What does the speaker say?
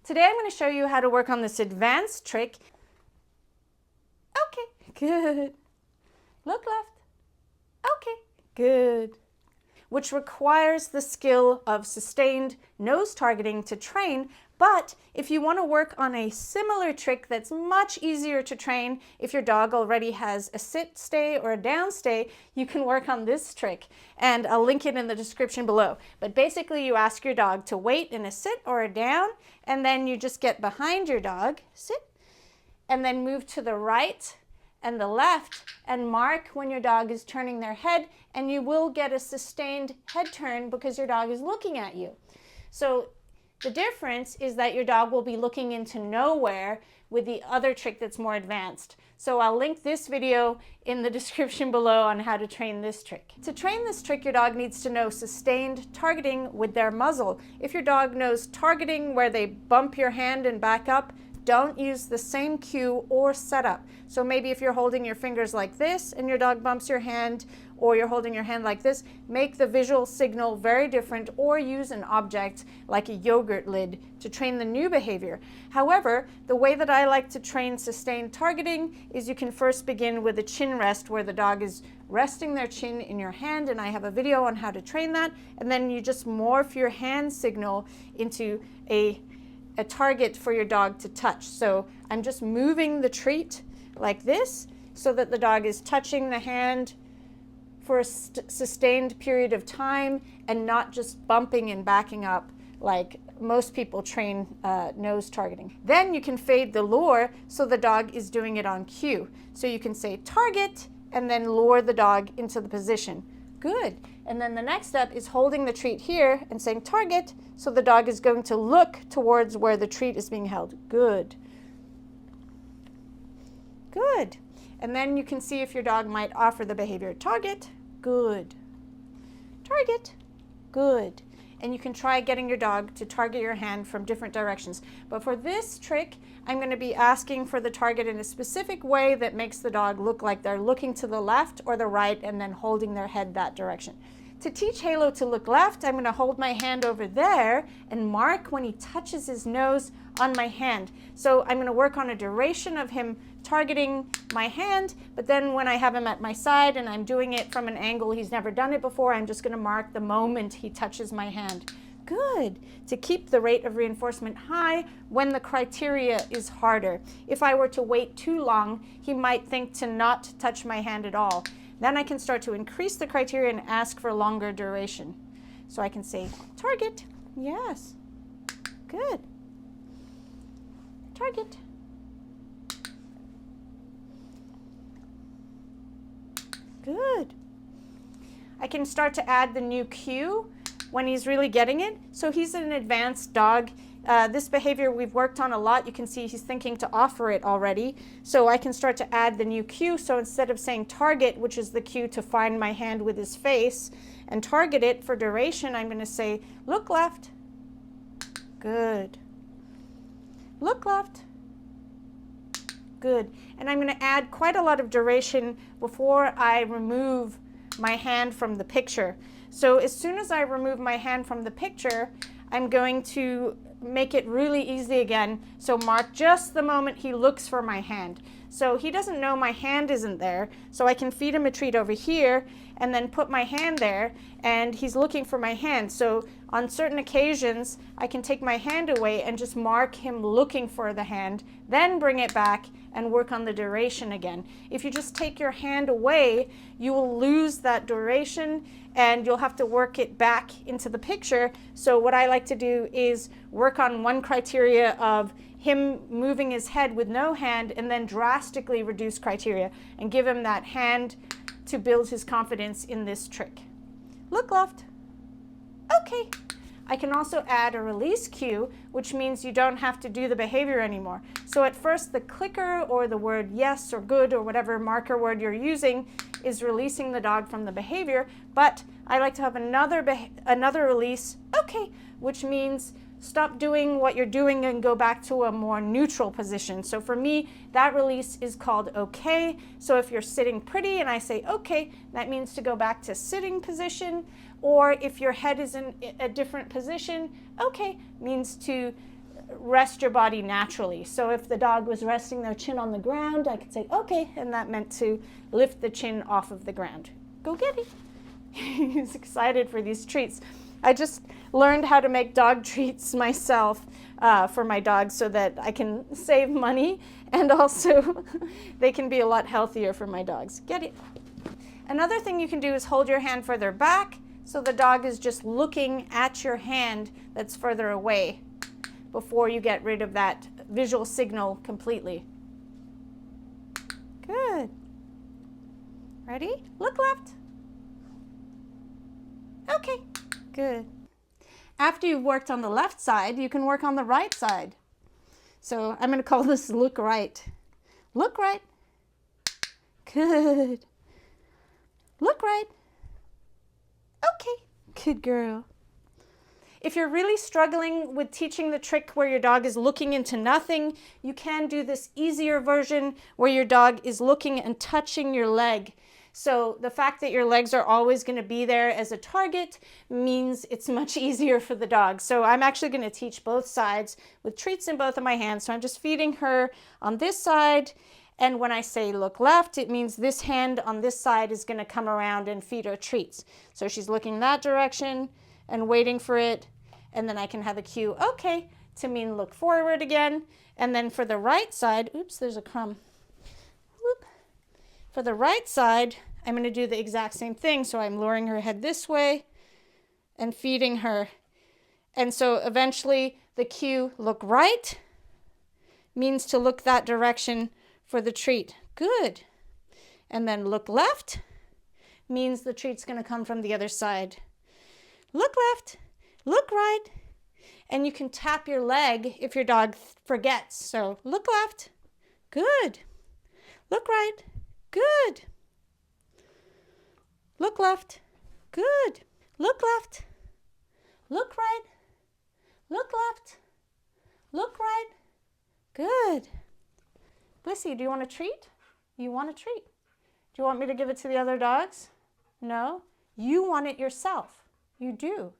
Today I'm going to show you how to work on this advanced trick. Okay, good. Look left. Okay, good. Which requires the skill of sustained nose targeting to train. But if you want to work on a similar trick that's much easier to train, if your dog already has a sit stay or a down stay, you can work on this trick. And I'll link it in the description below. But basically you ask your dog to wait in a sit or a down, and then you just get behind your dog, sit, and then move to the right and the left and mark when your dog is turning their head, and you will get a sustained head turn because your dog is looking at you. So the difference is that your dog will be looking into nowhere with the other trick that's more advanced. So I'll link this video in the description below on how to train this trick. To train this trick, your dog needs to know sustained targeting with their muzzle. If your dog knows targeting where they bump your hand and back up, don't use the same cue or setup. So maybe if you're holding your fingers like this and your dog bumps your hand, or you're holding your hand like this, make the visual signal very different, or use an object like a yogurt lid to train the new behavior. However, the way that I like to train sustained targeting is you can first begin with a chin rest where the dog is resting their chin in your hand, and I have a video on how to train that, and then you just morph your hand signal into a target for your dog to touch. So I'm just moving the treat like this so that the dog is touching the hand for a sustained period of time and not just bumping and backing up like most people train nose targeting. Then you can fade the lure so the dog is doing it on cue. So you can say target and then lure the dog into the position. Good. And then the next step is holding the treat here and saying target, so the dog is going to look towards where the treat is being held. Good. Good. And then you can see if your dog might offer the behavior target. Good. Target. Good. And you can try getting your dog to target your hand from different directions. But for this trick, I'm going to be asking for the target in a specific way that makes the dog look like they're looking to the left or the right and then holding their head that direction. To teach Halo to look left, I'm going to hold my hand over there and mark when he touches his nose on my hand. So I'm going to work on a duration of him targeting my hand, but then when I have him at my side and I'm doing it from an angle he's never done it before, I'm just going to mark the moment he touches my hand. Good. To keep the rate of reinforcement high when the criteria is harder. If I were to wait too long, he might think to not touch my hand at all. Then I can start to increase the criteria and ask for longer duration. So I can say, target, yes, good, target, good. I can start to add the new cue when he's really getting it. So he's an advanced dog. This behavior we've worked on a lot. You can see he's thinking to offer it already. So I can start to add the new cue. So instead of saying target, which is the cue to find my hand with his face, and target it for duration, I'm going to say look left. Good. Look left. Good. And I'm going to add quite a lot of duration before I remove my hand from the picture. So as soon as I remove my hand from the picture, I'm going to make it really easy again. So mark just the moment he looks for my hand. So he doesn't know my hand isn't there. So I can feed him a treat over here and then put my hand there, and he's looking for my hand. So on certain occasions, I can take my hand away and just mark him looking for the hand, then bring it back and work on the duration again. If you just take your hand away, you will lose that duration and you'll have to work it back into the picture. So what I like to do is work on one criteria of him moving his head with no hand and then drastically reduce criteria and give him that hand to build his confidence in this trick. Look left. Okay. I can also add a release cue, which means you don't have to do the behavior anymore. So at first the clicker or the word yes or good or whatever marker word you're using is releasing the dog from the behavior, but I like to have another release, okay, which means stop doing what you're doing and go back to a more neutral position. So for me, that release is called okay. So if you're sitting pretty and I say okay, that means to go back to sitting position. Or if your head is in a different position, okay, means to rest your body naturally. So if the dog was resting their chin on the ground, I could say, okay, and that meant to lift the chin off of the ground. Go get it. He's excited for these treats. I just learned how to make dog treats myself for my dogs so that I can save money and also they can be a lot healthier for my dogs. Get it. Another thing you can do is hold your hand further back so the dog is just looking at your hand that's further away before you get rid of that visual signal completely. Good. Ready? Look left. Okay, good. After you've worked on the left side, you can work on the right side. So I'm going to call this look right. Look right. Good. Look right. Okay, good girl. If you're really struggling with teaching the trick where your dog is looking into nothing, you can do this easier version where your dog is looking and touching your leg. So the fact that your legs are always going to be there as a target means it's much easier for the dog. So I'm actually going to teach both sides with treats in both of my hands. So I'm just feeding her on this side. And when I say look left, it means this hand on this side is going to come around and feed her treats. So she's looking that direction and waiting for it. And then I can have a cue, okay, to mean look forward again. And then for the right side, oops, there's a crumb. Whoop. For the right side, I'm going to do the exact same thing. So I'm luring her head this way and feeding her. And so eventually the cue look right means to look that direction for the treat. Good. And then look left means the treat's going to come from the other side. Look left, look right, and you can tap your leg if your dog forgets. So look left, good. Look right, good. Look left, good. Look left, look right, look left, look right, good. Blissy, do you want a treat? You want a treat. Do you want me to give it to the other dogs? No? You want it yourself. You do.